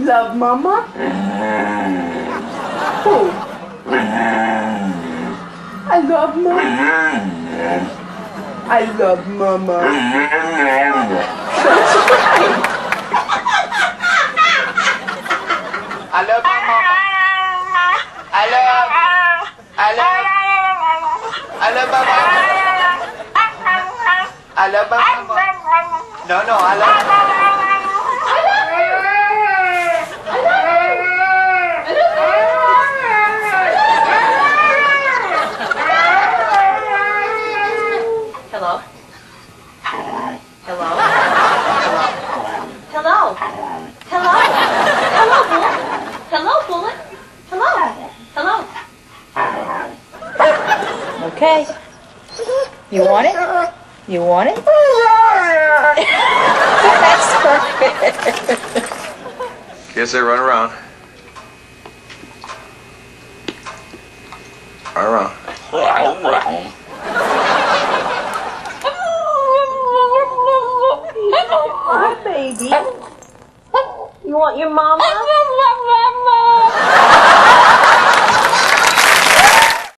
love Mama? Who? I love Mama. I love Mama. That's right. I love my mama. I love my mama. I love my mama. No, I love my mama. Hello? Hello? Hello? Hello? Hello, Bullet? Hello, Bullet? Hello? Hello? Okay. You want it? You want it? That's perfect. Guess they run around. Run around. Hi, baby. You want your mama?